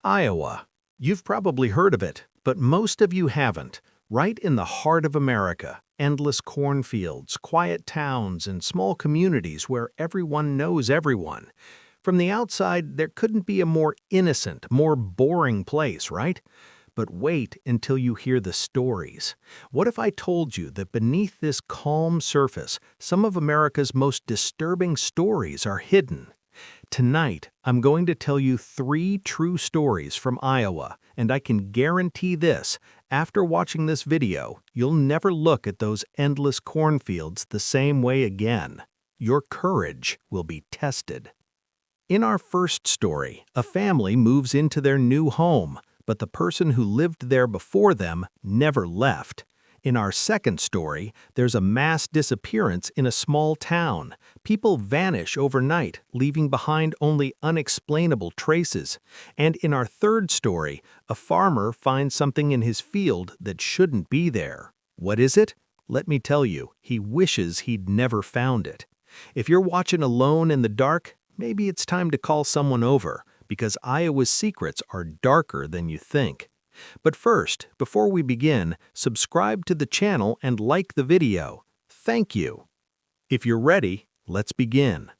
Iowa. You've probably heard of it, but most of you haven't. Right in the heart of America, endless cornfields, quiet towns, and small communities where everyone knows everyone. From the outside, there couldn't be a more innocent, more boring place, right? But wait until you hear the stories. What if I told you that beneath this calm surface, some of America's most disturbing stories are hidden? Tonight, I'm going to tell you 3 true stories from Iowa, and I can guarantee this, after watching this video, you'll never look at those endless cornfields the same way again. Your courage will be tested. In our first story, a family moves into their new home, but the person who lived there before them never left. In our second story, there's a mass disappearance in a small town. People vanish overnight, leaving behind only unexplainable traces. And in our third story, a farmer finds something in his field that shouldn't be there. What is it? Let me tell you, he wishes he'd never found it. If you're watching alone in the dark, maybe it's time to call someone over, because Iowa's secrets are darker than you think. But first, before we begin, subscribe to the channel and like the video. Thank you. If you're ready, let's begin.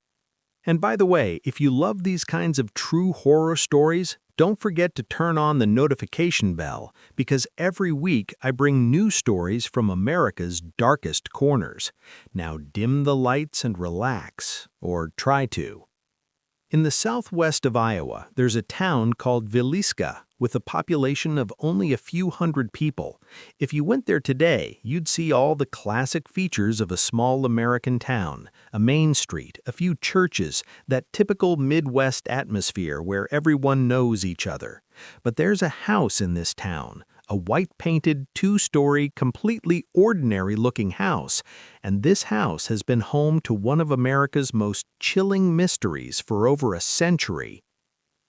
And by the way, if you love these kinds of true horror stories, don't forget to turn on the notification bell, because every week I bring new stories from America's darkest corners. Now dim the lights and relax, or try to. In the southwest of Iowa, there's a town called Villisca, with a population of only a few hundred people. If you went there today, you'd see all the classic features of a small American town: a main street, a few churches, that typical Midwest atmosphere where everyone knows each other. But there's a house in this town, a white-painted, 2-story, completely ordinary-looking house, and this house has been home to one of America's most chilling mysteries for over a century.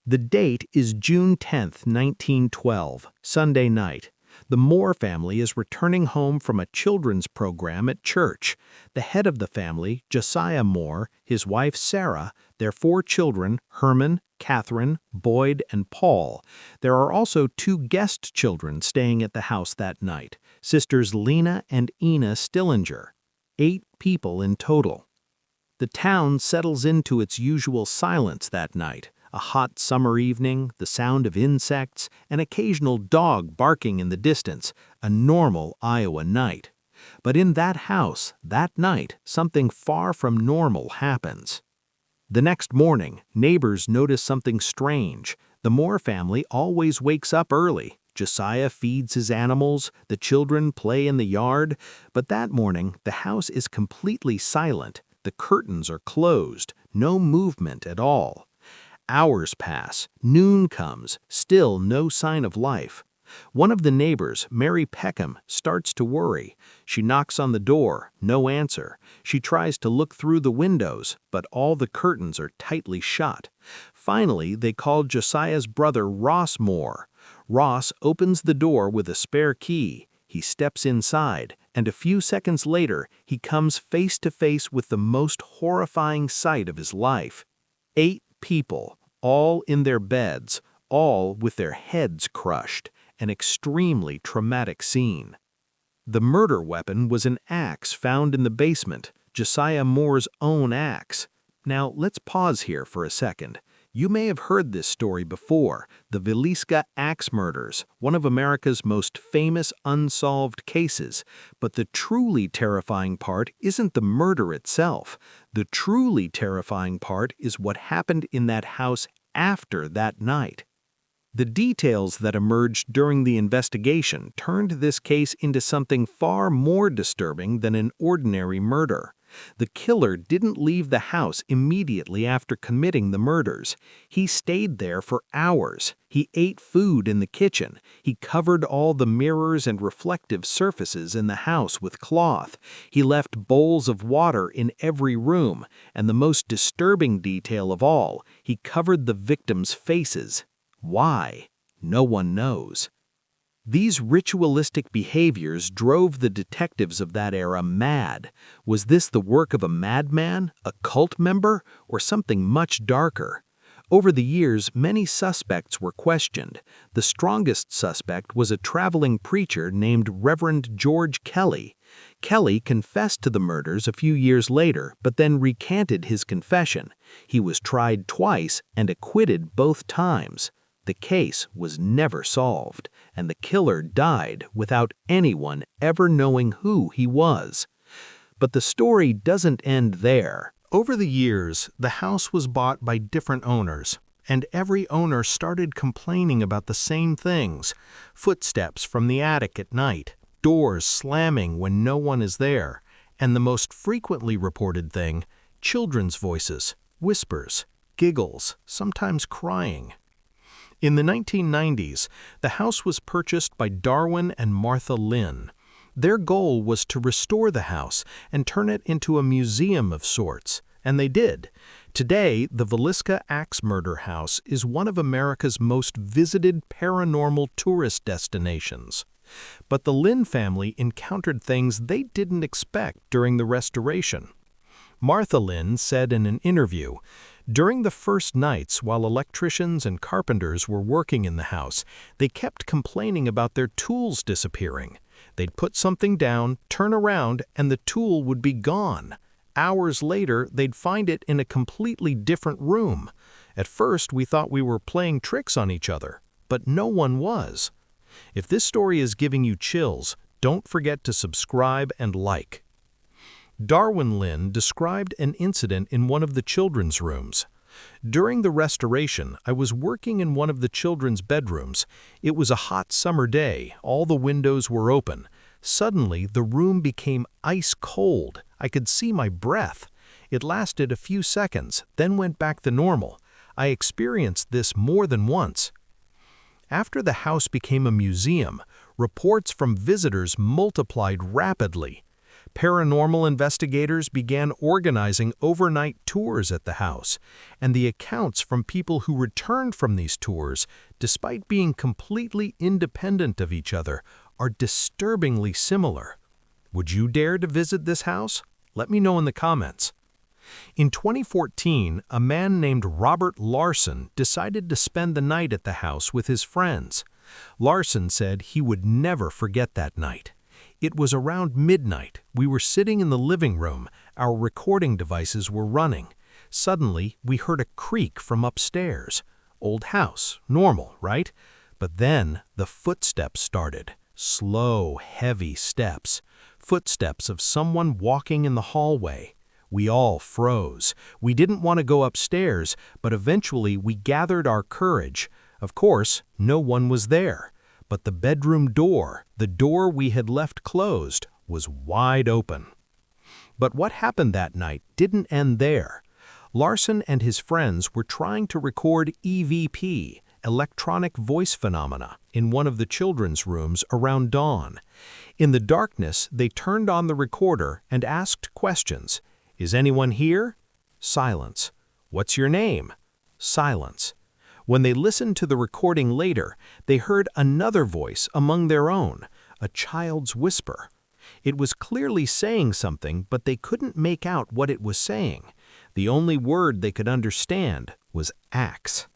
The date is June 10, 1912, Sunday night. The Moore family is returning home from a children's program at church. The head of the family, Josiah Moore, his wife Sarah, their 4 children, Herman, Catherine, Boyd, and Paul. There are also 2 guest children staying at the house that night, sisters Lena and Ina Stillinger. 8 people in total. The town settles into its usual silence that night. A hot summer evening, the sound of insects, an occasional dog barking in the distance, a normal Iowa night. But in that house, that night, something far from normal happens. The next morning, neighbors notice something strange. The Moore family always wakes up early. Josiah feeds his animals, the children play in the yard, but that morning, the house is completely silent. The curtains are closed, no movement at all. Hours pass, noon comes, still no sign of life. One of the neighbors, Mary Peckham, starts to worry. She knocks on the door, no answer. She tries to look through the windows, but all the curtains are tightly shut. Finally, they call Josiah's brother Ross Moore. Ross opens the door with a spare key. He steps inside, and a few seconds later, he comes face to face with the most horrifying sight of his life. 8 people, all in their beds, all with their heads crushed, an extremely traumatic scene. The murder weapon was an axe found in the basement, Josiah Moore's own axe. Now, let's pause here for a second. You may have heard this story before, the Villisca Axe Murders, one of America's most famous unsolved cases. But the truly terrifying part isn't the murder itself. The truly terrifying part is what happened in that house after that night. The details that emerged during the investigation turned this case into something far more disturbing than an ordinary murder. The killer didn't leave the house immediately after committing the murders. He stayed there for hours. He ate food in the kitchen. He covered all the mirrors and reflective surfaces in the house with cloth. He left bowls of water in every room. And the most disturbing detail of all, he covered the victims' faces. Why? No one knows. These ritualistic behaviors drove the detectives of that era mad. Was this the work of a madman, a cult member, or something much darker? Over the years, many suspects were questioned. The strongest suspect was a traveling preacher named Reverend George Kelly. Kelly confessed to the murders a few years later, but then recanted his confession. He was tried twice and acquitted both times. The case was never solved, and the killer died without anyone ever knowing who he was. But the story doesn't end there. Over the years, the house was bought by different owners, and every owner started complaining about the same things: footsteps from the attic at night, doors slamming when no one is there, and the most frequently reported thing, children's voices, whispers, giggles, sometimes crying. In the 1990s, the house was purchased by Darwin and Martha Lynn. Their goal was to restore the house and turn it into a museum of sorts, and they did. Today, the Villisca Axe Murder House is one of America's most visited paranormal tourist destinations. But the Lynn family encountered things they didn't expect during the restoration. Martha Lynn said in an interview, "During the first nights, while electricians and carpenters were working in the house, they kept complaining about their tools disappearing. They'd put something down, turn around, and the tool would be gone. Hours later, they'd find it in a completely different room. At first, we thought we were playing tricks on each other, but no one was." If this story is giving you chills, don't forget to subscribe and like. Darwin Lynn described an incident in one of the children's rooms. "During the restoration, I was working in one of the children's bedrooms. It was a hot summer day, all the windows were open. Suddenly, the room became ice cold. I could see my breath. It lasted a few seconds, then went back to normal. I experienced this more than once." After the house became a museum, reports from visitors multiplied rapidly. Paranormal investigators began organizing overnight tours at the house, and the accounts from people who returned from these tours, despite being completely independent of each other, are disturbingly similar. Would you dare to visit this house? Let me know in the comments. In 2014, a man named Robert Larson decided to spend the night at the house with his friends. Larson said he would never forget that night. "It was around midnight. We were sitting in the living room. Our recording devices were running. Suddenly, we heard a creak from upstairs. Old house, normal, right? But then the footsteps started. Slow, heavy steps. Footsteps of someone walking in the hallway. We all froze. We didn't want to go upstairs, but eventually we gathered our courage. Of course, no one was there. But the bedroom door, the door we had left closed, was wide open." But what happened that night didn't end there. Larson and his friends were trying to record EVP, electronic voice phenomena, in one of the children's rooms around dawn. In the darkness, they turned on the recorder and asked questions. "Is anyone here?" Silence. "What's your name?" Silence. When they listened to the recording later, they heard another voice among their own, a child's whisper. It was clearly saying something, but they couldn't make out what it was saying. The only word they could understand was axe.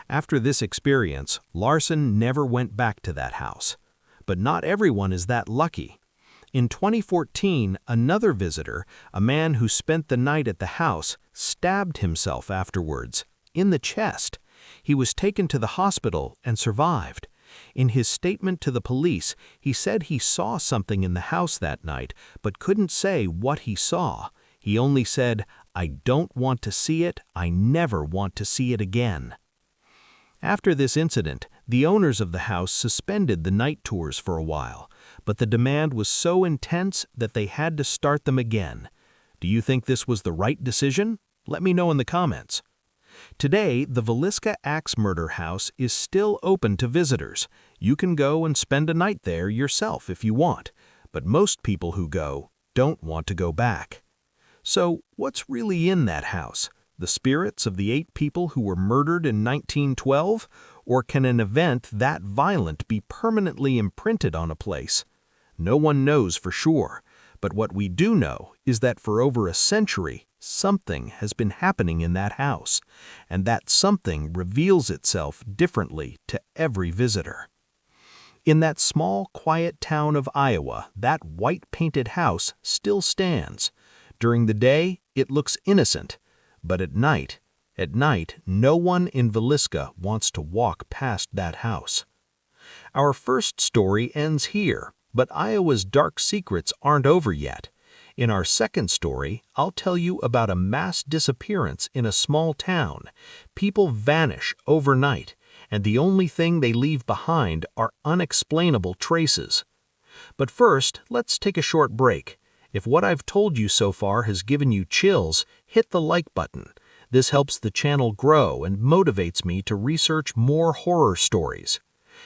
After this experience, Larson never went back to that house. But not everyone is that lucky. In 2014, another visitor, a man who spent the night at the house, stabbed himself afterwards, in the chest. He was taken to the hospital and survived. In his statement to the police, he said he saw something in the house that night, but couldn't say what he saw. He only said, "I don't want to see it. I never want to see it again." After this incident, the owners of the house suspended the night tours for a while, but the demand was so intense that they had to start them again. Do you think this was the right decision? Let me know in the comments. Today, the Villisca Axe Murder House is still open to visitors. You can go and spend a night there yourself if you want, but most people who go don't want to go back. So, what's really in that house? The spirits of the 8 people who were murdered in 1912? Or can an event that violent be permanently imprinted on a place? No one knows for sure, but what we do know is that for over a century, something has been happening in that house, and that something reveals itself differently to every visitor. In that small, quiet town of Iowa, that white-painted house still stands. During the day, it looks innocent, but at night, no one in Villisca wants to walk past that house. Our first story ends here, but Iowa's dark secrets aren't over yet. In our second story, I'll tell you about a mass disappearance in a small town. People vanish overnight, and the only thing they leave behind are unexplainable traces. But first, let's take a short break. If what I've told you so far has given you chills, hit the like button. This helps the channel grow and motivates me to research more horror stories.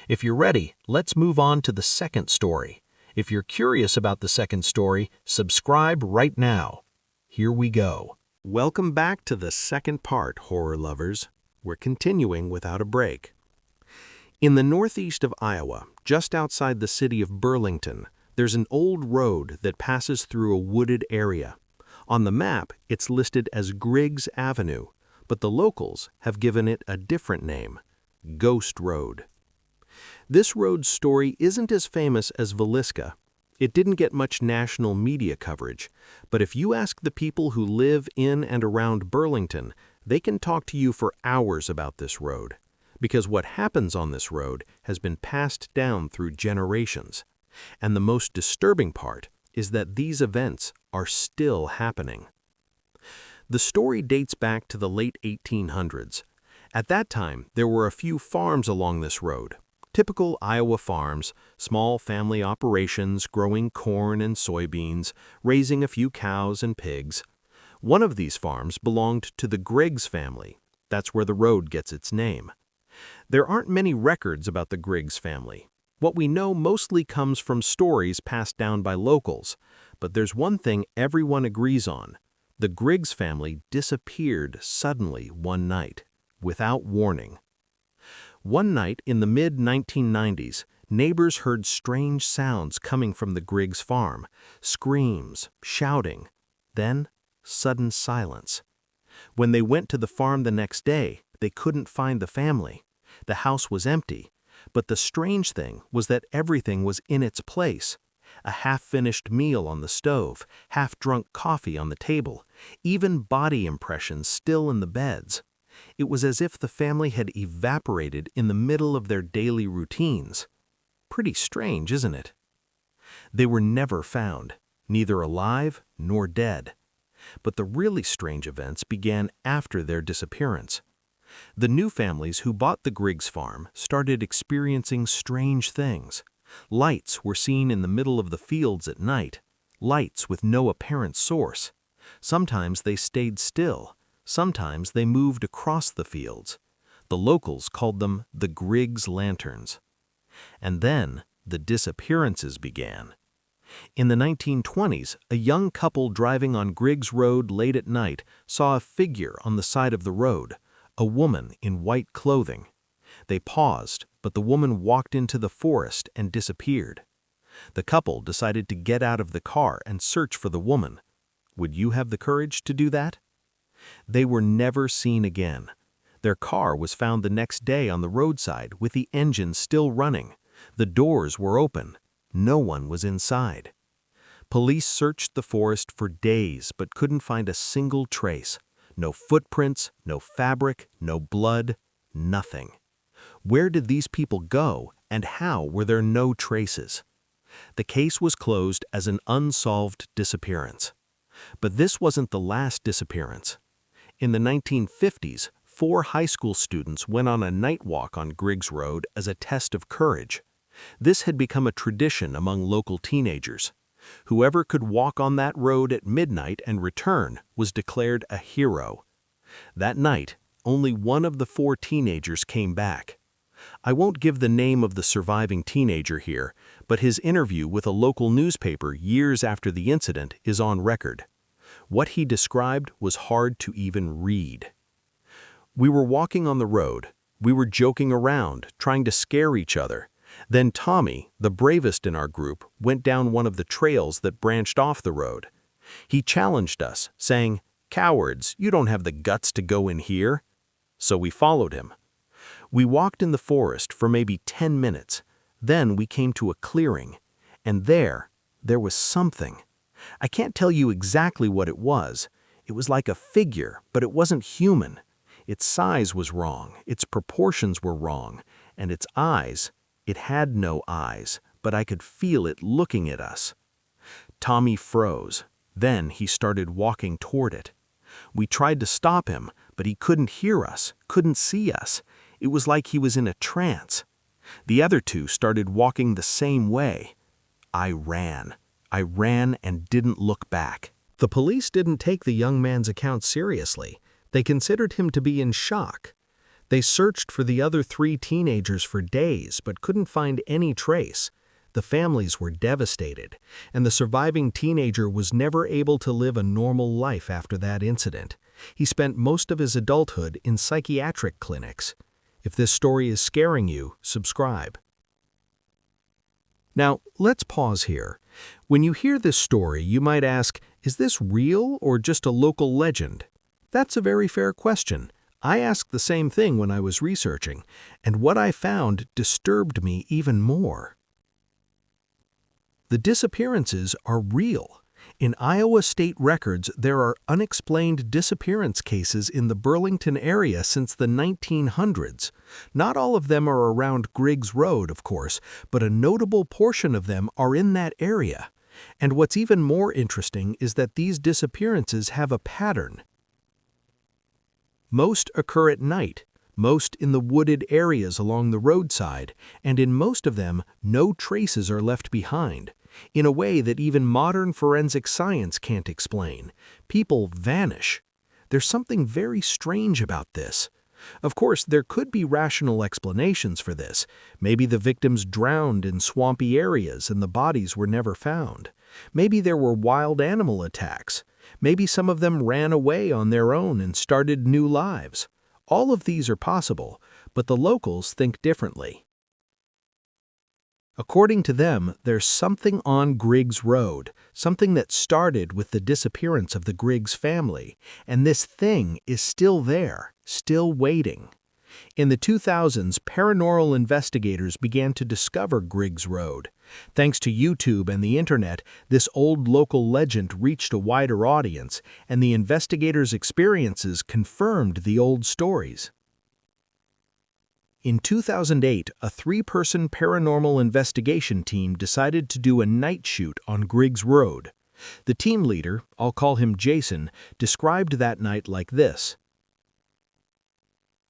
If you're ready, let's move on to the second story. If you're curious about the second story, subscribe right now. Here we go. Welcome back to the second part, horror lovers. We're continuing without a break. In the northeast of Iowa, just outside the city of Burlington, there's an old road that passes through a wooded area. On the map, it's listed as Griggs Avenue, but the locals have given it a different name, Ghost Road. This road's story isn't as famous as Villisca. It didn't get much national media coverage, but if you ask the people who live in and around Burlington, they can talk to you for hours about this road, because what happens on this road has been passed down through generations. And the most disturbing part is that these events are still happening. The story dates back to the late 1800s. At that time, there were a few farms along this road. Typical Iowa farms, small family operations growing corn and soybeans, raising a few cows and pigs. One of these farms belonged to the Griggs family. That's where the road gets its name. There aren't many records about the Griggs family. What we know mostly comes from stories passed down by locals, but there's one thing everyone agrees on. The Griggs family disappeared suddenly one night, without warning. One night in the mid-1990s, neighbors heard strange sounds coming from the Griggs farm, screams, shouting, then sudden silence. When they went to the farm the next day, they couldn't find the family. The house was empty, but the strange thing was that everything was in its place. A half-finished meal on the stove, half-drunk coffee on the table, even body impressions still in the beds. It was as if the family had evaporated in the middle of their daily routines. Pretty strange, isn't it? They were never found, neither alive nor dead. But the really strange events began after their disappearance. The new families who bought the Griggs farm started experiencing strange things. Lights were seen in the middle of the fields at night, lights with no apparent source. Sometimes they stayed still, sometimes they moved across the fields. The locals called them the Griggs lanterns. And then the disappearances began. In the 1920s, a young couple driving on Griggs Road late at night saw a figure on the side of the road, a woman in white clothing. They paused, but the woman walked into the forest and disappeared. The couple decided to get out of the car and search for the woman. Would you have the courage to do that? They were never seen again. Their car was found the next day on the roadside with the engine still running. The doors were open. No one was inside. Police searched the forest for days but couldn't find a single trace. No footprints, no fabric, no blood, nothing. Where did these people go, and how were there no traces? The case was closed as an unsolved disappearance. But this wasn't the last disappearance. In the 1950s, 4 high school students went on a night walk on Griggs Road as a test of courage. This had become a tradition among local teenagers. Whoever could walk on that road at midnight and return was declared a hero. That night, only one of the 4 teenagers came back. I won't give the name of the surviving teenager here, but his interview with a local newspaper years after the incident is on record. What he described was hard to even read. We were walking on the road. We were joking around, trying to scare each other. Then Tommy, the bravest in our group, went down one of the trails that branched off the road. He challenged us, saying, "Cowards, you don't have the guts to go in here." So we followed him. We walked in the forest for maybe 10 minutes. Then we came to a clearing, and there was something. I can't tell you exactly what it was. It was like a figure, but it wasn't human. Its size was wrong, its proportions were wrong, and its eyes, it had no eyes, but I could feel it looking at us. Tommy froze. Then he started walking toward it. We tried to stop him, but he couldn't hear us, couldn't see us. It was like he was in a trance. The other two started walking the same way. I ran and didn't look back. The police didn't take the young man's account seriously. They considered him to be in shock. They searched for the other 3 teenagers for days but couldn't find any trace. The families were devastated, and the surviving teenager was never able to live a normal life after that incident. He spent most of his adulthood in psychiatric clinics. If this story is scaring you, subscribe. Now, let's pause here. When you hear this story, you might ask, is this real or just a local legend? That's a very fair question. I asked the same thing when I was researching, and what I found disturbed me even more. The disappearances are real. In Iowa state records, there are unexplained disappearance cases in the Burlington area since the 1900s. Not all of them are around Griggs Road, of course, but a notable portion of them are in that area. And what's even more interesting is that these disappearances have a pattern. Most occur at night, most in the wooded areas along the roadside, and in most of them, no traces are left behind. In a way that even modern forensic science can't explain. People vanish. There's something very strange about this. Of course, there could be rational explanations for this. Maybe the victims drowned in swampy areas and the bodies were never found. Maybe there were wild animal attacks. Maybe some of them ran away on their own and started new lives. All of these are possible, but the locals think differently. According to them, there's something on Griggs Road, something that started with the disappearance of the Griggs family, and this thing is still there, still waiting. In the 2000s, paranormal investigators began to discover Griggs Road. Thanks to YouTube and the internet, this old local legend reached a wider audience, and the investigators' experiences confirmed the old stories. In 2008, a 3-person paranormal investigation team decided to do a night shoot on Griggs Road. The team leader, I'll call him Jason, described that night like this.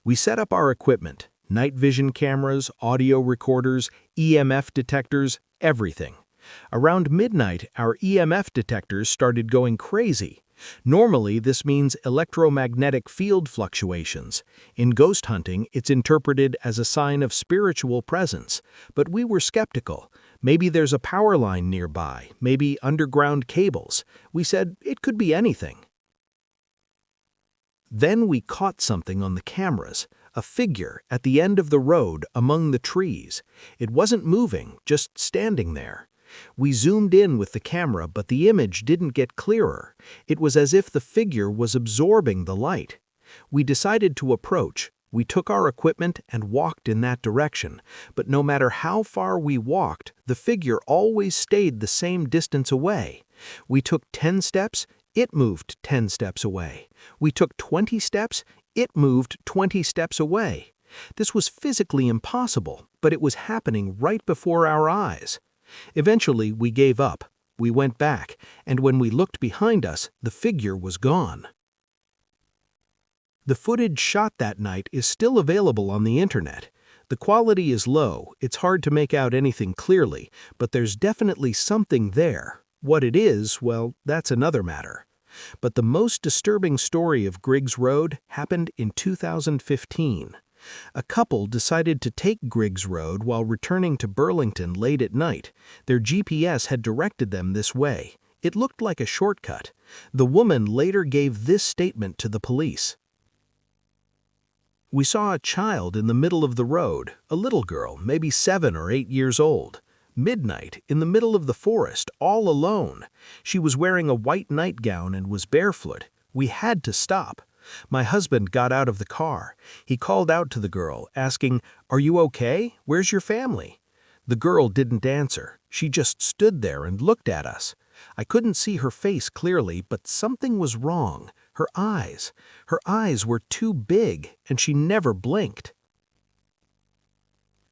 We set up our equipment, night vision cameras, audio recorders, EMF detectors, everything. Around midnight, our EMF detectors started going crazy. Normally, this means electromagnetic field fluctuations. In ghost hunting, it's interpreted as a sign of spiritual presence. But we were skeptical. Maybe there's a power line nearby, maybe underground cables. We said it could be anything. Then we caught something on the cameras, a figure at the end of the road among the trees. It wasn't moving, just standing there. We zoomed in with the camera, but the image didn't get clearer. It was as if the figure was absorbing the light. We decided to approach. We took our equipment and walked in that direction, but no matter how far we walked, the figure always stayed the same distance away. We took 10 steps, it moved 10 steps away. We took 20 steps, it moved 20 steps away. This was physically impossible, but it was happening right before our eyes. Eventually, we gave up. We went back, and when we looked behind us, the figure was gone. The footage shot that night is still available on the internet. The quality is low, it's hard to make out anything clearly, but there's definitely something there. What it is, well, that's another matter. But the most disturbing story of Griggs Road happened in 2015. A couple decided to take Griggs Road while returning to Burlington late at night. Their GPS had directed them this way. It looked like a shortcut. The woman later gave this statement to the police. We saw a child in the middle of the road, a little girl, maybe 7 or 8 years old. Midnight, in the middle of the forest, all alone. She was wearing a white nightgown and was barefoot. We had to stop. My husband got out of the car. He called out to the girl, asking, "Are you okay? Where's your family?" The girl didn't answer. She just stood there and looked at us. I couldn't see her face clearly, but something was wrong. Her eyes. Her eyes were too big, and she never blinked.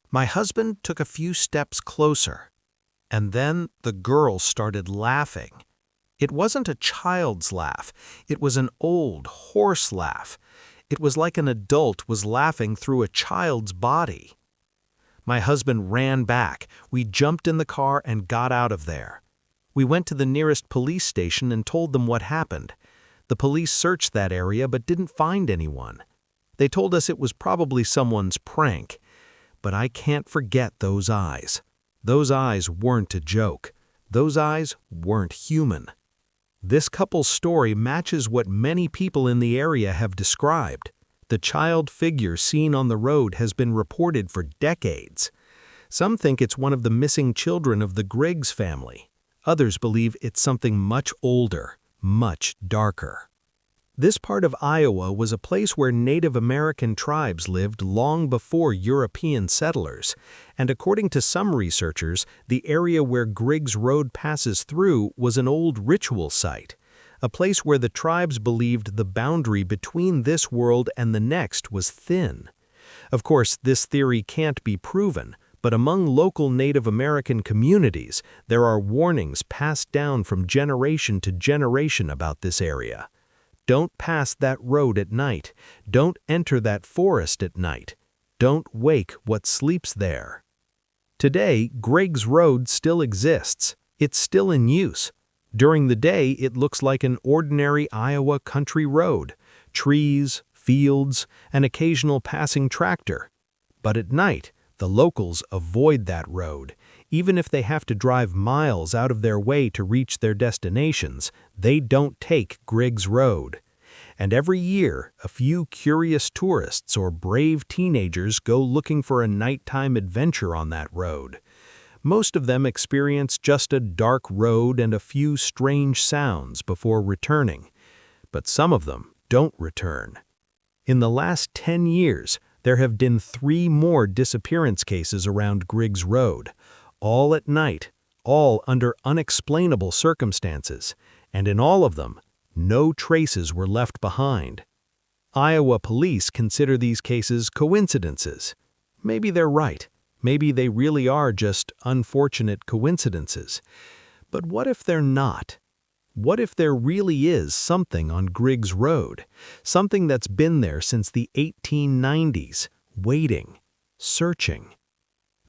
My husband took a few steps closer, and then the girl started laughing. It wasn't a child's laugh. It was an old, hoarse laugh. It was like an adult was laughing through a child's body. My husband ran back. We jumped in the car and got out of there. We went to the nearest police station and told them what happened. The police searched that area but didn't find anyone. They told us it was probably someone's prank. But I can't forget those eyes. Those eyes weren't a joke. Those eyes weren't human. This couple's story matches what many people in the area have described. The child figure seen on the road has been reported for decades. Some think it's one of the missing children of the Griggs family. Others believe it's something much older, much darker. This part of Iowa was a place where Native American tribes lived long before European settlers, and according to some researchers, the area where Griggs Road passes through was an old ritual site, a place where the tribes believed the boundary between this world and the next was thin. Of course, this theory can't be proven, but among local Native American communities, there are warnings passed down from generation to generation about this area. Don't pass that road at night. Don't enter that forest at night. Don't wake what sleeps there. Today, Griggs Road still exists. It's still in use. During the day, it looks like an ordinary Iowa country road. Trees, fields, an occasional passing tractor. But at night, the locals avoid that road. Even if they have to drive miles out of their way to reach their destinations, they don't take Griggs Road. And every year, a few curious tourists or brave teenagers go looking for a nighttime adventure on that road. Most of them experience just a dark road and a few strange sounds before returning. But some of them don't return. In the last 10 years, there have been 3 more disappearance cases around Griggs Road, all at night, all under unexplainable circumstances, and in all of them, no traces were left behind. Iowa police consider these cases coincidences. Maybe they're right. Maybe they really are just unfortunate coincidences. But what if they're not? What if there really is something on Griggs Road, something that's been there since the 1890s, waiting, searching?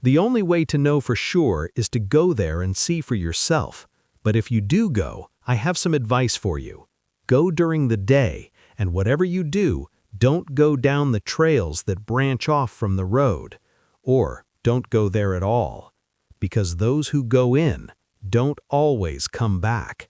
The only way to know for sure is to go there and see for yourself. But if you do go, I have some advice for you. Go during the day, and whatever you do, don't go down the trails that branch off from the road. Or don't go there at all, because those who go in don't always come back.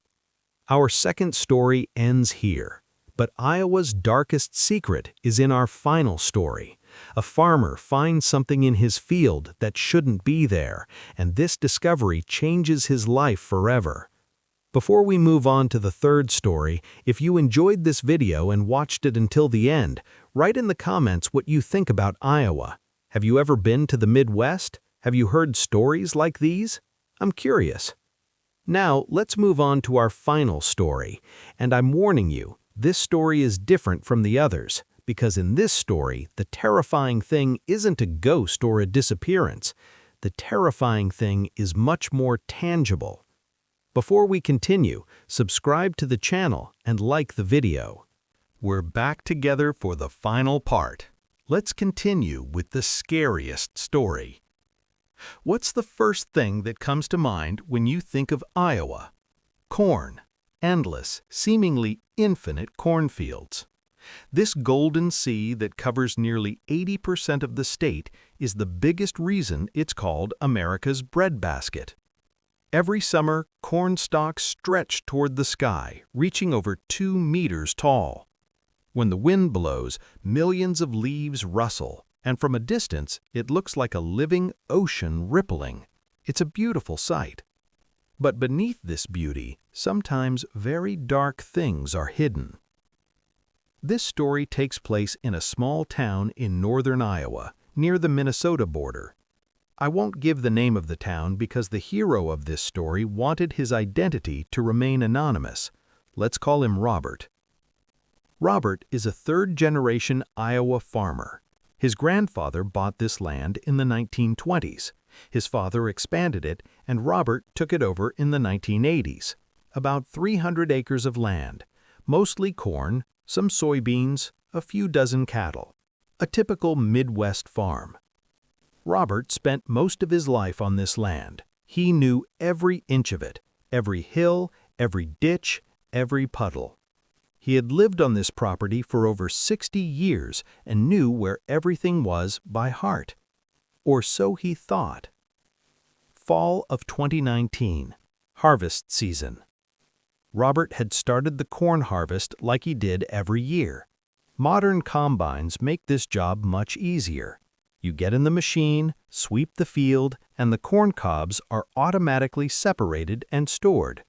Our second story ends here, but Iowa's darkest secret is in our final story. A farmer finds something in his field that shouldn't be there, and this discovery changes his life forever. Before we move on to the third story, if you enjoyed this video and watched it until the end, write in the comments what you think about Iowa. Have you ever been to the Midwest? Have you heard stories like these? I'm curious. Now, let's move on to our final story, and I'm warning you, this story is different from the others, because in this story, the terrifying thing isn't a ghost or a disappearance. The terrifying thing is much more tangible. Before we continue, subscribe to the channel and like the video. We're back together for the final part. Let's continue with the scariest story. What's the first thing that comes to mind when you think of Iowa? Corn. Endless, seemingly infinite cornfields. This golden sea that covers nearly 80% of the state is the biggest reason it's called America's breadbasket. Every summer, corn stalks stretch toward the sky, reaching over 2 meters tall. When the wind blows, millions of leaves rustle, and from a distance, it looks like a living ocean rippling. It's a beautiful sight. But beneath this beauty, sometimes very dark things are hidden. This story takes place in a small town in northern Iowa, near the Minnesota border. I won't give the name of the town because the hero of this story wanted his identity to remain anonymous. Let's call him Robert. Robert is a third-generation Iowa farmer. His grandfather bought this land in the 1920s. His father expanded it, and Robert took it over in the 1980s. About 300 acres of land, mostly corn, some soybeans, a few dozen cattle. A typical Midwest farm. Robert spent most of his life on this land. He knew every inch of it, every hill, every ditch, every puddle. He had lived on this property for over 60 years and knew where everything was by heart. Or so he thought. Fall of 2019. Harvest season. Robert had started the corn harvest like he did every year. Modern combines make this job much easier. You get in the machine, sweep the field, and the corn cobs are automatically separated and stored.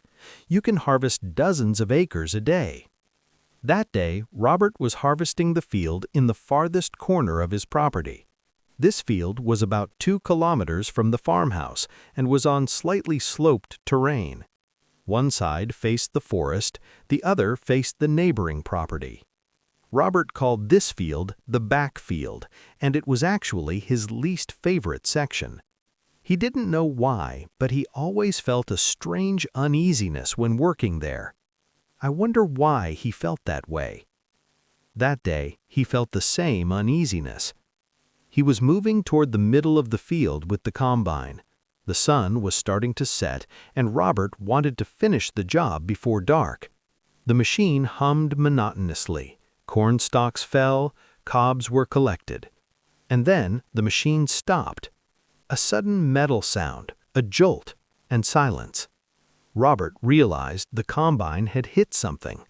You can harvest dozens of acres a day. That day, Robert was harvesting the field in the farthest corner of his property. This field was about 2 kilometers from the farmhouse and was on slightly sloped terrain. One side faced the forest, the other faced the neighboring property. Robert called this field the back field, and it was actually his least favorite section. He didn't know why, but he always felt a strange uneasiness when working there. I wonder why he felt that way. That day, he felt the same uneasiness. He was moving toward the middle of the field with the combine. The sun was starting to set, and Robert wanted to finish the job before dark. The machine hummed monotonously. Corn stalks fell, cobs were collected. And then the machine stopped. A sudden metal sound, a jolt, and silence. Robert realized the combine had hit something.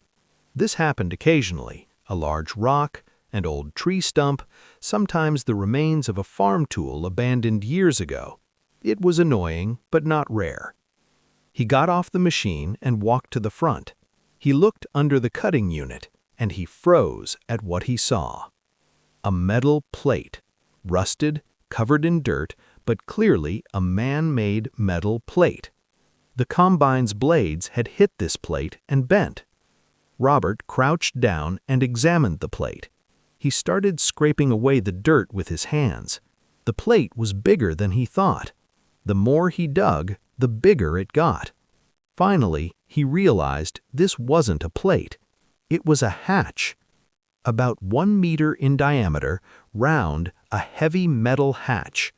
This happened occasionally, a large rock, an old tree stump, sometimes the remains of a farm tool abandoned years ago. It was annoying, but not rare. He got off the machine and walked to the front. He looked under the cutting unit, and he froze at what he saw. A metal plate, rusted, covered in dirt, but clearly a man-made metal plate. The combine's blades had hit this plate and bent. Robert crouched down and examined the plate. He started scraping away the dirt with his hands. The plate was bigger than he thought. The more he dug, the bigger it got. Finally, he realized this wasn't a plate. It was a hatch. About 1 meter in diameter, round, a heavy metal hatch.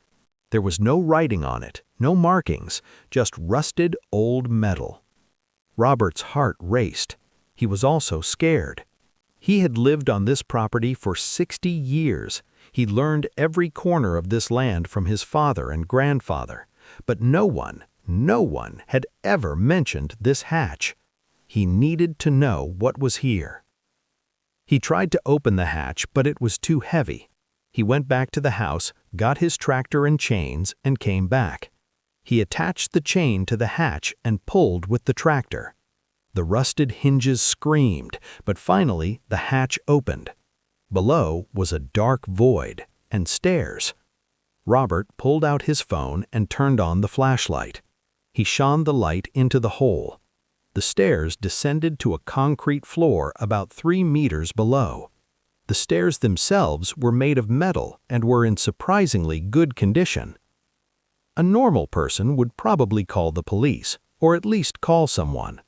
There was no writing on it, no markings, just rusted old metal. Robert's heart raced. He was also scared. He had lived on this property for 60 years. He learned every corner of this land from his father and grandfather. But no one had ever mentioned this hatch. He needed to know what was here. He tried to open the hatch, but it was too heavy. He went back to the house, got his tractor and chains, and came back. He attached the chain to the hatch and pulled with the tractor. The rusted hinges screamed, but finally the hatch opened. Below was a dark void and stairs. Robert pulled out his phone and turned on the flashlight. He shone the light into the hole. The stairs descended to a concrete floor about 3 meters below. The stairs themselves were made of metal and were in surprisingly good condition. A normal person would probably call the police, or at least call someone.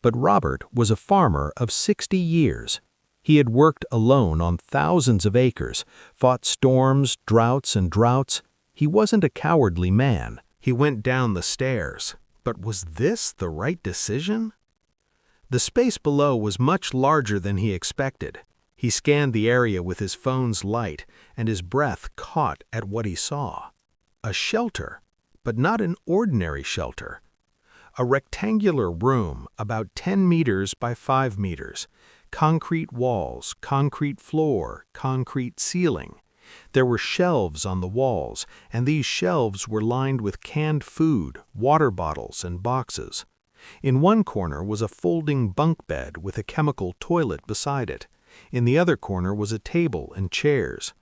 But Robert was a farmer of 60 years. He had worked alone on thousands of acres, fought storms, droughts, and droughts. He wasn't a cowardly man. He went down the stairs. But was this the right decision? The space below was much larger than he expected. He scanned the area with his phone's light, and his breath caught at what he saw. A shelter, but not an ordinary shelter. A rectangular room about 10 meters by 5 meters. Concrete walls, concrete floor, concrete ceiling. There were shelves on the walls, and these shelves were lined with canned food, water bottles, and boxes. In one corner was a folding bunk bed with a chemical toilet beside it. In the other corner was a table and chairs.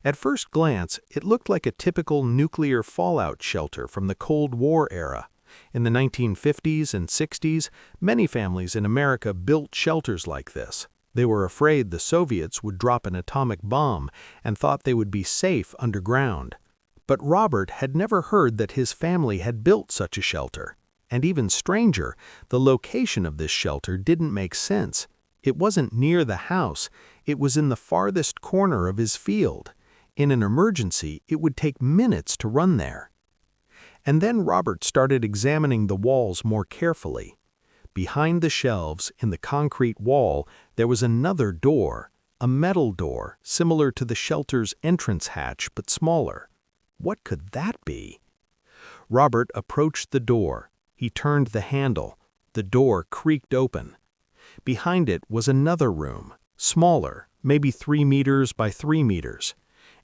At first glance, it looked like a typical nuclear fallout shelter from the Cold War era. In the 1950s and 60s, many families in America built shelters like this. They were afraid the Soviets would drop an atomic bomb and thought they would be safe underground. But Robert had never heard that his family had built such a shelter. And even stranger, the location of this shelter didn't make sense. It wasn't near the house, it was in the farthest corner of his field. In an emergency, it would take minutes to run there. And then Robert started examining the walls more carefully. Behind the shelves, in the concrete wall, there was another door, a metal door, similar to the shelter's entrance hatch but smaller. What could that be? Robert approached the door. He turned the handle. The door creaked open. Behind it was another room, smaller, maybe 3 meters by 3 meters.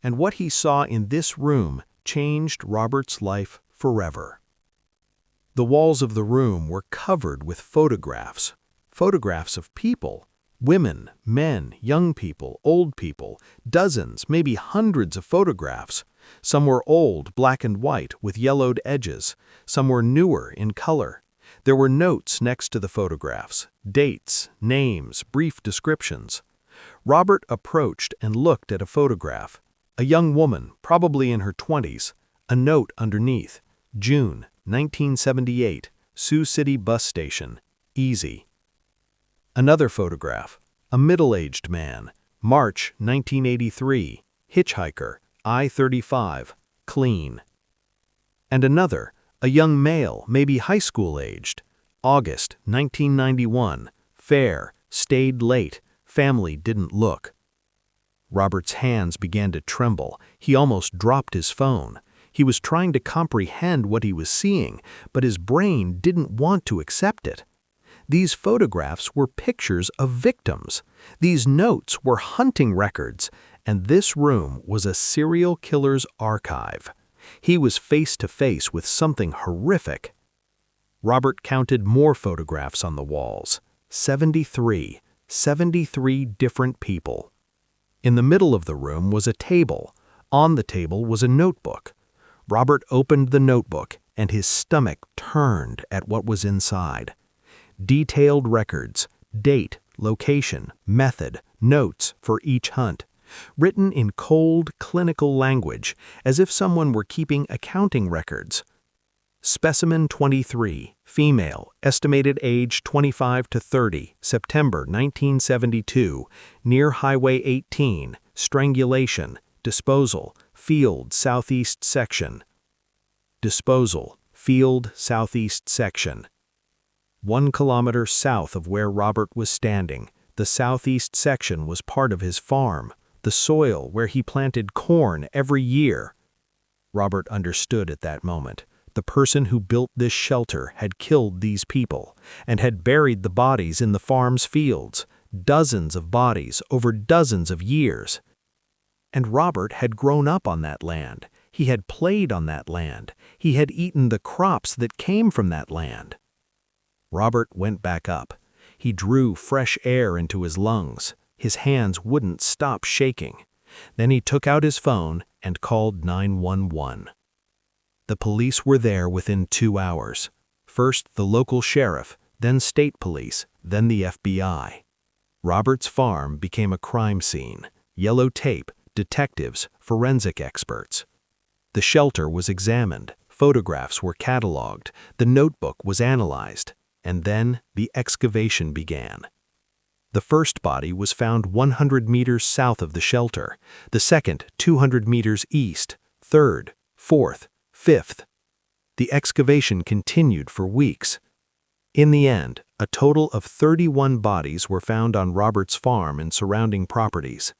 And what he saw in this room changed Robert's life forever. The walls of the room were covered with photographs of people, women, men, young people, old people, dozens, maybe hundreds of photographs. Some were old, black and white, with yellowed edges. Some were newer, in color. There were notes next to the photographs, dates, names, brief descriptions. Robert approached and looked at a photograph. A young woman, probably in her 20s, a note underneath, June 1978, Sioux City Bus Station, easy. Another photograph, a middle-aged man, March 1983, hitchhiker, I-35, clean. And another, a young male, maybe high school-aged, August 1991, fair, stayed late, family didn't look. Robert's hands began to tremble. He almost dropped his phone. He was trying to comprehend what he was seeing, but his brain didn't want to accept it. These photographs were pictures of victims. These notes were hunting records, and this room was a serial killer's archive. He was face to face with something horrific. Robert counted more photographs on the walls. 73 different people. In the middle of the room was a table. On the table was a notebook. Robert opened the notebook, and his stomach turned at what was inside. Detailed records, date, location, method, notes for each hunt, written in cold, clinical language, as if someone were keeping accounting records. Specimen 23, female, estimated age 25 to 30, September 1972, near Highway 18, strangulation, disposal, field southeast section. Disposal, field southeast section. 1 kilometer south of where Robert was standing, the southeast section was part of his farm, the soil where he planted corn every year. Robert understood at that moment. The person who built this shelter had killed these people and had buried the bodies in the farm's fields, dozens of bodies over dozens of years. And Robert had grown up on that land. He had played on that land. He had eaten the crops that came from that land. Robert went back up. He drew fresh air into his lungs. His hands wouldn't stop shaking. Then he took out his phone and called 911. The police were there within 2 hours. First the local sheriff, then state police, then the FBI. Robert's farm became a crime scene. Yellow tape, detectives, forensic experts. The shelter was examined, photographs were cataloged, the notebook was analyzed, and then the excavation began. The first body was found 100 meters south of the shelter, the second 200 meters east, third, fourth, fifth. The excavation continued for weeks. In the end, a total of 31 bodies were found on Robert's farm and surrounding properties.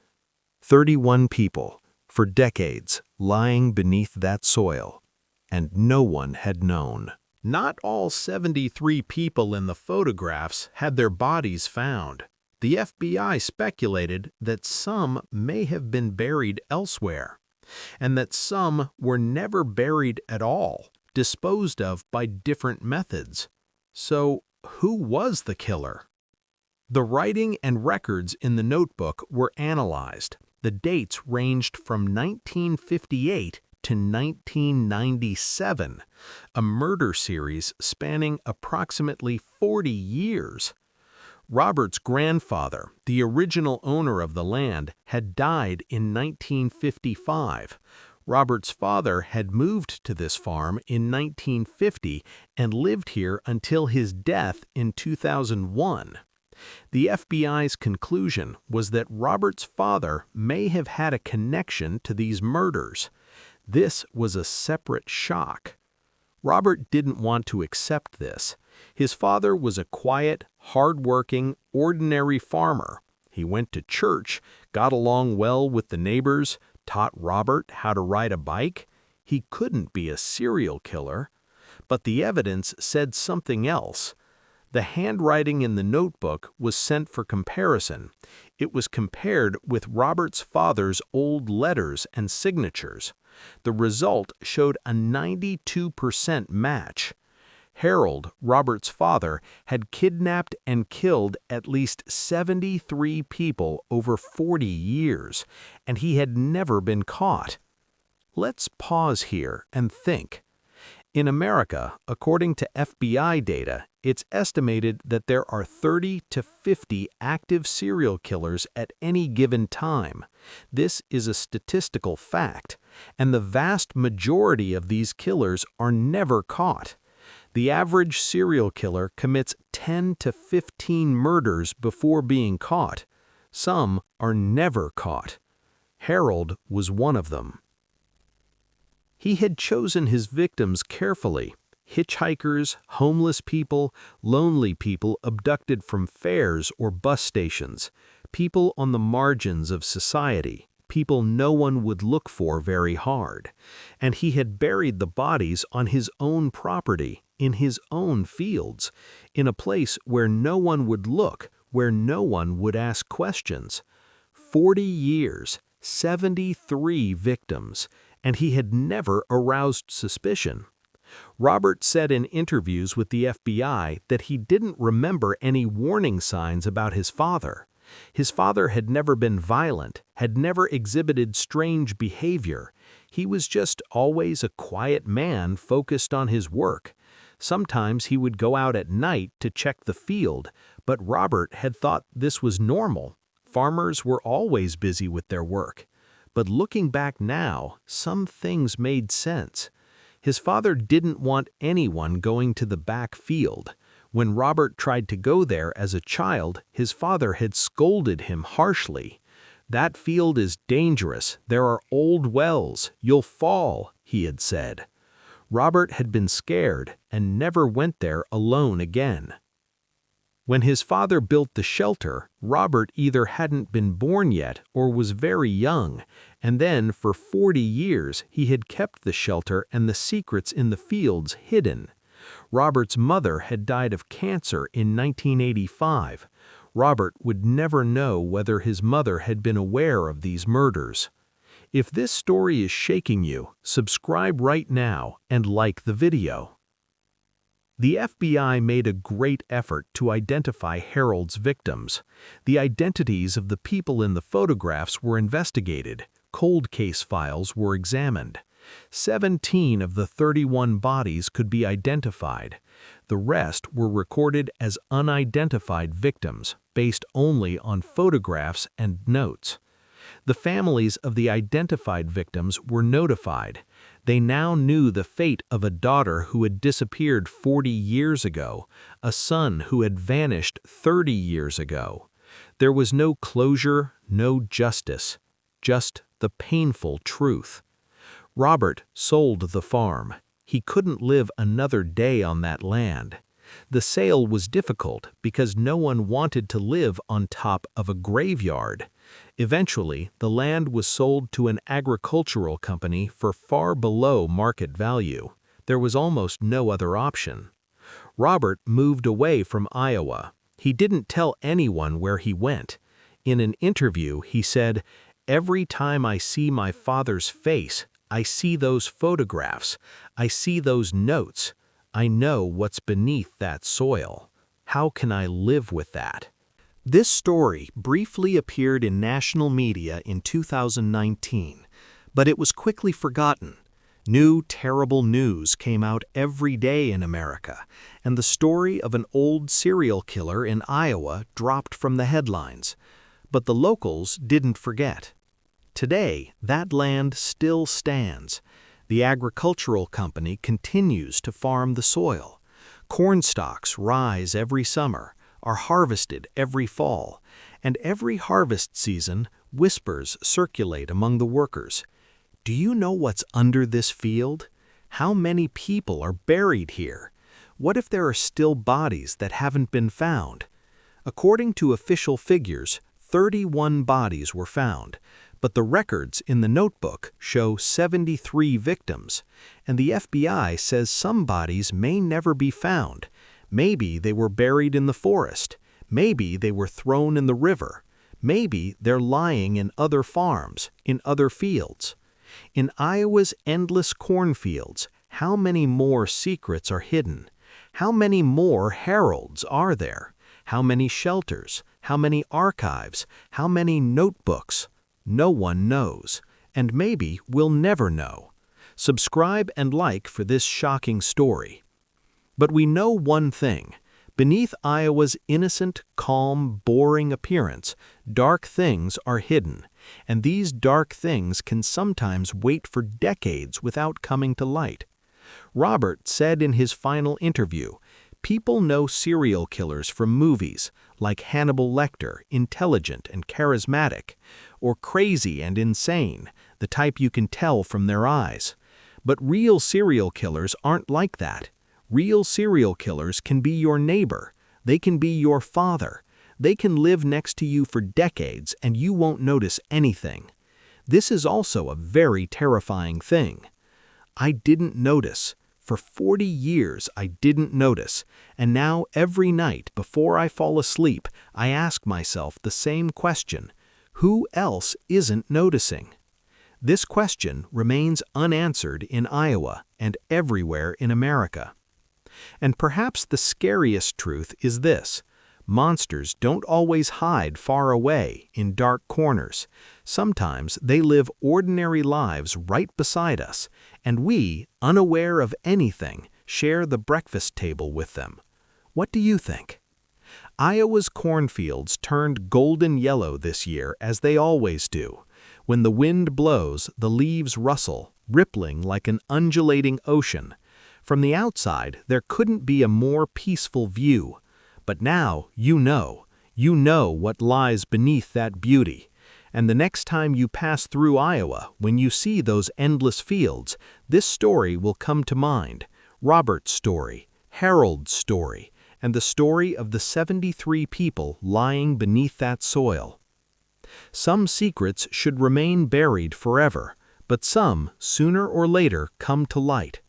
31 people, for decades, lying beneath that soil, and no one had known. Not all 73 people in the photographs had their bodies found. The FBI speculated that some may have been buried elsewhere, and that some were never buried at all, disposed of by different methods. So, who was the killer? The writing and records in the notebook were analyzed. The dates ranged from 1958 to 1997, a murder series spanning approximately 40 years. Robert's grandfather, the original owner of the land, had died in 1955. Robert's father had moved to this farm in 1950 and lived here until his death in 2001. The FBI's conclusion was that Robert's father may have had a connection to these murders. This was a separate shock. Robert didn't want to accept this. His father was a quiet, hard-working, ordinary farmer. He went to church, got along well with the neighbors, taught Robert how to ride a bike. He couldn't be a serial killer. But the evidence said something else. The handwriting in the notebook was sent for comparison. It was compared with Robert's father's old letters and signatures. The result showed a 92% match. Harold, Robert's father, had kidnapped and killed at least 73 people over 40 years, and he had never been caught. Let's pause here and think. In America, according to FBI data, it's estimated that there are 30 to 50 active serial killers at any given time. This is a statistical fact, and the vast majority of these killers are never caught. The average serial killer commits 10 to 15 murders before being caught. Some are never caught. Harold was one of them. He had chosen his victims carefully. Hitchhikers, homeless people, lonely people abducted from fairs or bus stations, people on the margins of society, people no one would look for very hard. And he had buried the bodies on his own property, in his own fields, in a place where no one would look, where no one would ask questions. 40 years, 73 victims, and he had never aroused suspicion. Robert said in interviews with the FBI that he didn't remember any warning signs about his father. His father had never been violent, had never exhibited strange behavior. He was just always a quiet man focused on his work. Sometimes he would go out at night to check the field, but Robert had thought this was normal. Farmers were always busy with their work. But looking back now, some things made sense. His father didn't want anyone going to the back field. When Robert tried to go there as a child, his father had scolded him harshly. "That field is dangerous. There are old wells. You'll fall," he had said. Robert had been scared and never went there alone again. When his father built the shelter, Robert either hadn't been born yet or was very young, and then for 40 years he had kept the shelter and the secrets in the fields hidden. Robert's mother had died of cancer in 1985. Robert would never know whether his mother had been aware of these murders. If this story is shaking you, subscribe right now and like the video. The FBI made a great effort to identify Harold's victims. The identities of the people in the photographs were investigated. Cold case files were examined. 17 of the 31 bodies could be identified. The rest were recorded as unidentified victims, based only on photographs and notes. The families of the identified victims were notified. They now knew the fate of a daughter who had disappeared 40 years ago, a son who had vanished 30 years ago. There was no closure, no justice, just the painful truth. Robert sold the farm. He couldn't live another day on that land. The sale was difficult because no one wanted to live on top of a graveyard. Eventually, the land was sold to an agricultural company for far below market value. There was almost no other option. Robert moved away from Iowa. He didn't tell anyone where he went. In an interview, he said, "Every time I see my father's face, I see those photographs, I see those notes. I know what's beneath that soil. How can I live with that?" This story briefly appeared in national media in 2019, but it was quickly forgotten. New terrible news came out every day in America, and the story of an old serial killer in Iowa dropped from the headlines. But the locals didn't forget. Today, that land still stands. The agricultural company continues to farm the soil. Corn stalks rise every summer, are harvested every fall, and every harvest season, whispers circulate among the workers. Do you know what's under this field? How many people are buried here? What if there are still bodies that haven't been found? According to official figures, 31 bodies were found, but the records in the notebook show 73 victims, and the FBI says some bodies may never be found. Maybe they were buried in the forest. Maybe they were thrown in the river. Maybe they're lying in other farms, in other fields. In Iowa's endless cornfields, how many more secrets are hidden? How many more heralds are there? How many shelters? How many archives? How many notebooks? No one knows, and maybe we'll never know. Subscribe and like for this shocking story. But we know one thing. Beneath Iowa's innocent, calm, boring appearance, dark things are hidden, and these dark things can sometimes wait for decades without coming to light. Robert said in his final interview, "People know serial killers from movies, like Hannibal Lecter, intelligent and charismatic, or crazy and insane, the type you can tell from their eyes. But real serial killers aren't like that. Real serial killers can be your neighbor. They can be your father. They can live next to you for decades and you won't notice anything. This is also a very terrifying thing. I didn't notice. For 40 years I didn't notice, and now every night before I fall asleep I ask myself the same question: who else isn't noticing?" This question remains unanswered in Iowa and everywhere in America. And perhaps the scariest truth is this: monsters don't always hide far away in dark corners. Sometimes they live ordinary lives right beside us, and we, unaware of anything, share the breakfast table with them. What do you think? Iowa's cornfields turned golden yellow this year, as they always do. When the wind blows, the leaves rustle, rippling like an undulating ocean. From the outside, there couldn't be a more peaceful view. But now you know what lies beneath that beauty. And the next time you pass through Iowa, when you see those endless fields, this story will come to mind. Robert's story, Harold's story, and the story of the 73 people lying beneath that soil. Some secrets should remain buried forever, but some, sooner or later, come to light.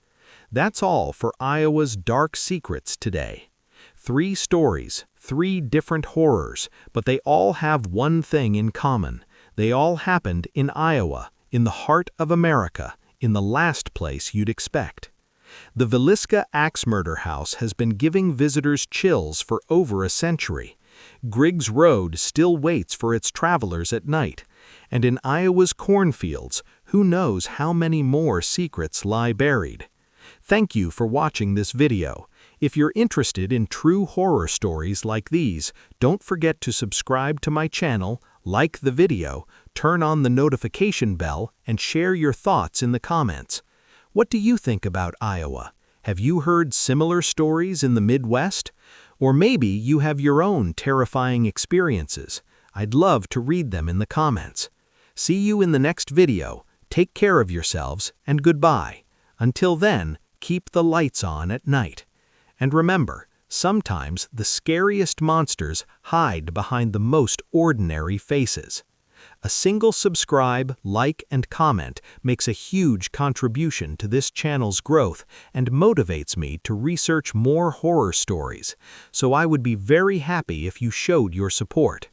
That's all for Iowa's Dark Secrets today. 3 stories, 3 different horrors, but they all have one thing in common. They all happened in Iowa, in the heart of America, in the last place you'd expect. The Villisca Axe Murder House has been giving visitors chills for over a century. Griggs Road still waits for its travelers at night. And in Iowa's cornfields, who knows how many more secrets lie buried. Thank you for watching this video. If you're interested in true horror stories like these, don't forget to subscribe to my channel, like the video, turn on the notification bell, and share your thoughts in the comments. What do you think about Iowa? Have you heard similar stories in the Midwest? Or maybe you have your own terrifying experiences. I'd love to read them in the comments. See you in the next video. Take care of yourselves, and goodbye. Until then, keep the lights on at night. And remember, sometimes the scariest monsters hide behind the most ordinary faces. A single subscribe, like, and comment makes a huge contribution to this channel's growth and motivates me to research more horror stories, so I would be very happy if you showed your support.